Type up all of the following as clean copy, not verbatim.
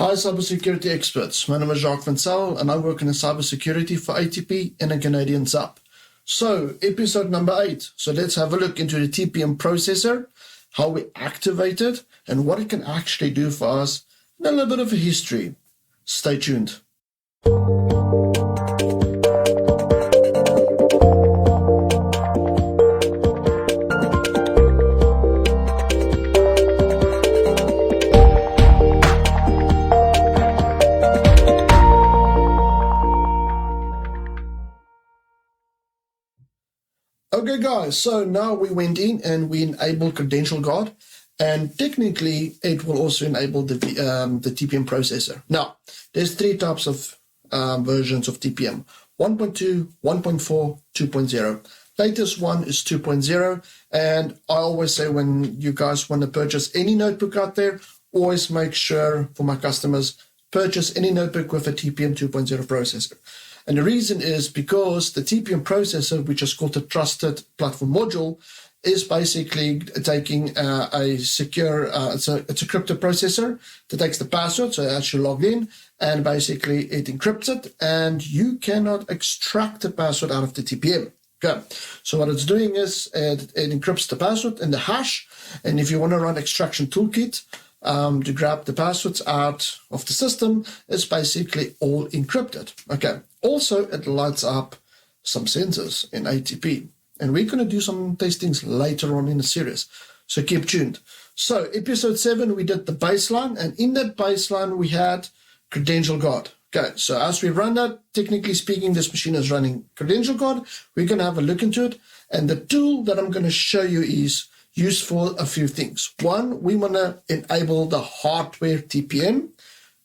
Hi, cybersecurity experts. My name is Jacques Van Zyl, and I work in cybersecurity for ATP and a Canadian sub. So, episode number 8. So let's have a look into the TPM processor, how we activate it, and what it can actually do for us, and a little bit of a history. Stay tuned. Okay guys, so now we went in and we enabled Credential Guard, and technically it will also enable the TPM processor. Now, there's 3 types of versions of TPM: 1.2, 1.4, 2.0. Latest one is 2.0, and I always say when you guys want to purchase any notebook out there, always make sure for my customers, purchase any notebook with a TPM 2.0 processor. And the reason is because the TPM processor, which is called the Trusted Platform Module, is basically taking a secure, it's a crypto processor that takes the password, so as you log in, and basically it encrypts it, and you cannot extract the password out of the TPM. Okay, so what it's doing is it encrypts the password and the hash, and if you want to run extraction toolkit, to grab the passwords out of the system, it's basically all encrypted. Okay. Also, it lights up some sensors in ATP, and we're going to do some testings later on in the series, so keep tuned. So, episode 7, we did the baseline, and in that baseline, we had Credential Guard. Okay, so as we run that, technically speaking, this machine is running Credential Guard. We're going to have a look into it, and the tool that I'm going to show you is used for a few things. 1, we want to enable the hardware TPM.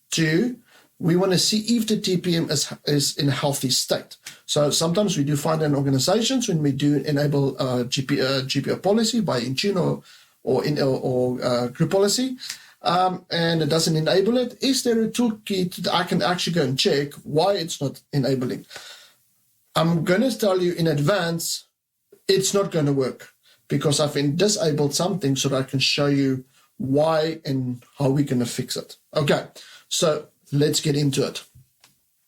2, we want to see if the TPM is in a healthy state. So sometimes we do find in organizations when we do enable GPO policy by Intune or group policy, and it doesn't enable it. Is there a toolkit that I can actually go and check why it's not enabling? I'm going to tell you in advance, it's not going to work, because I've disabled something so that I can show you why and how we're going to fix it. Okay, so let's get into it.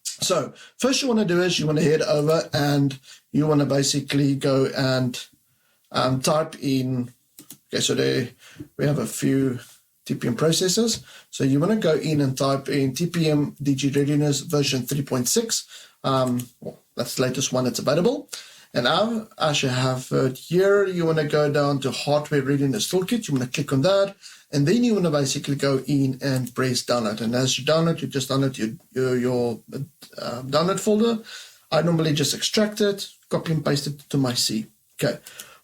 So first you want to do is you want to head over and you want to basically go and type in, okay, so there we have a few TPM processors. So you want to go in and type in TPM dgreadiness version 3.6. Well, that's the latest one that's available. And now, as you have here, you want to go down to Hardware Readiness Toolkit. You want to click on that, and then you want to basically go in and press download. And as you download, you just download your download folder. I normally just extract it, copy and paste it to my C. Okay.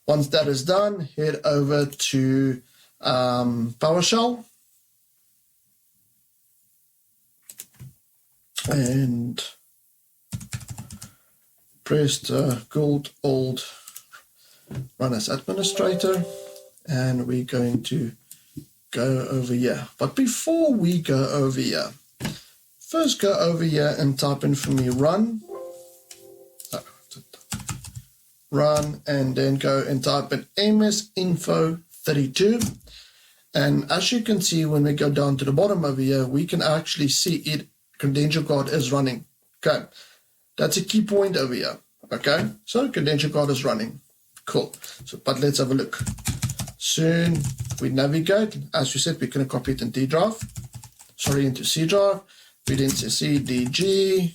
Once that is done, head over to PowerShell. And press the gold old run as administrator, and we're going to go over here. But before we go over here, first go over here and type in for me run, and then go and type in msinfo32. And as you can see, when we go down to the bottom over here, we can actually see it, Credential Guard is running. Okay. That's a key point over here. Okay, so Credential Guard is running. Cool. So, but let's have a look. Soon we navigate. As we said, we're going to copy it in D drive. Sorry, into C drive. We then say CDG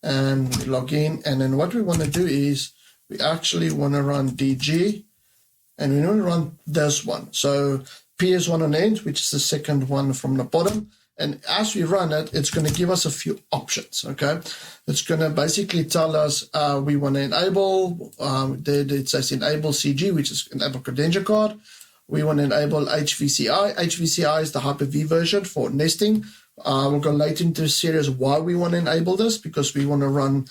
and we log in. And then what we want to do is we actually want to run DG, and we want to run this one. So PS1 on the end, which is the second one from the bottom. And as we run it, it's going to give us a few options, okay? It's going to basically tell us we want to enable, it says enable CG, which is enable Credential Guard. We want to enable HVCI. HVCI is the Hyper-V version for nesting. We'll go later into the series why we want to enable this, because we want to run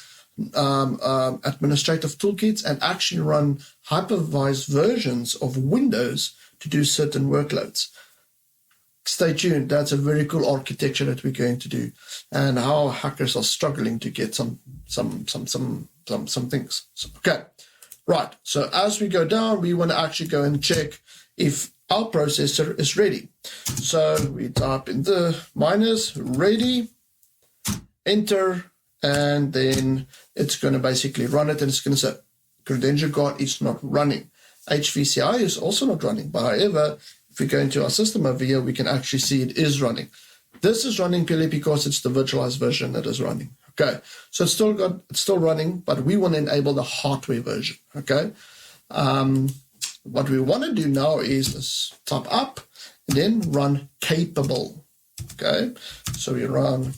administrative toolkits and actually run hypervised versions of Windows to do certain workloads. Stay tuned. That's a very cool architecture that we're going to do, and how hackers are struggling to get some things. So, okay, right. So as we go down, we want to actually go and check if our processor is ready. So we type in the minus ready, enter, and then it's going to basically run it, and it's going to say Credential Guard is not running. HVCI is also not running, but however, if we go into our system over here, we can actually see it is running. This is running purely because it's the virtualized version that is running. Okay, so it's still running, but we want to enable the hardware version. Okay, what we want to do now is let's type up and then run capable. Okay, so we run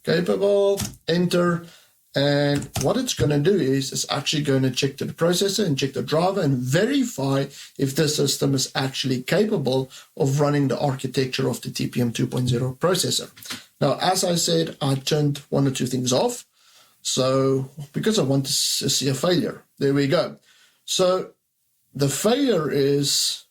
capable, enter, and what it's going to do is it's actually going to check the processor and check the driver and verify if the system is actually capable of running the architecture of the TPM 2.0 processor. Now, as I said, I turned one or two things off, so because I want to see a failure. There we go. So the failure is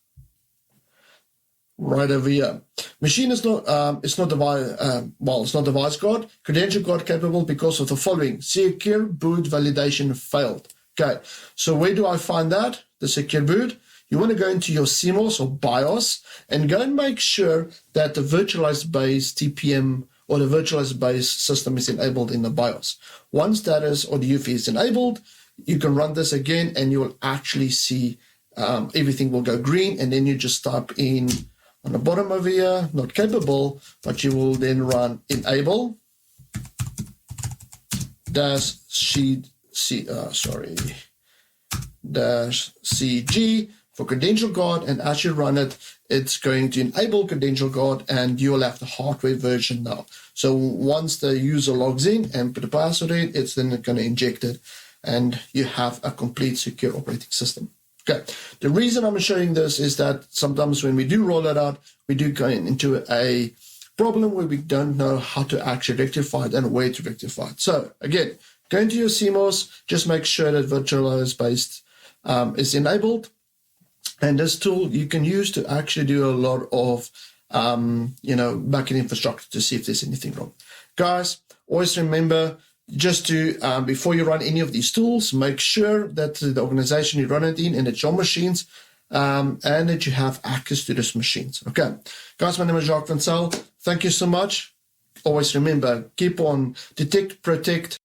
right over here. Machine is not it's not device guard. Credential guard capable because of the following: secure boot validation failed. Okay, so where do I find that? The secure boot. You want to go into your CMOS or BIOS and go and make sure that the virtualized base TPM or the virtualized base system is enabled in the BIOS. Once that is, or the UFI is enabled, you can run this again and you will actually see everything will go green, and then you just type in on the bottom over here, not capable, but you will then run enable dash CG for Credential Guard, and as you run it, it's going to enable Credential Guard, and you'll have the hardware version now. So once the user logs in and put a password in, it's then going to inject it, and you have a complete secure operating system. Okay, the reason I'm showing this is that sometimes when we do roll it out, we do go into a problem where we don't know how to actually rectify it and where to rectify it. So again, go into your CMOS, just make sure that virtualized based is enabled. And this tool you can use to actually do a lot of, backend infrastructure to see if there's anything wrong. Guys, always remember, just to, before you run any of these tools, make sure that the organization you run it in and it's your machines, and that you have access to these machines. Okay. Guys, my name is Jacques Van Zyl. Thank you so much. Always remember, keep on detect, protect,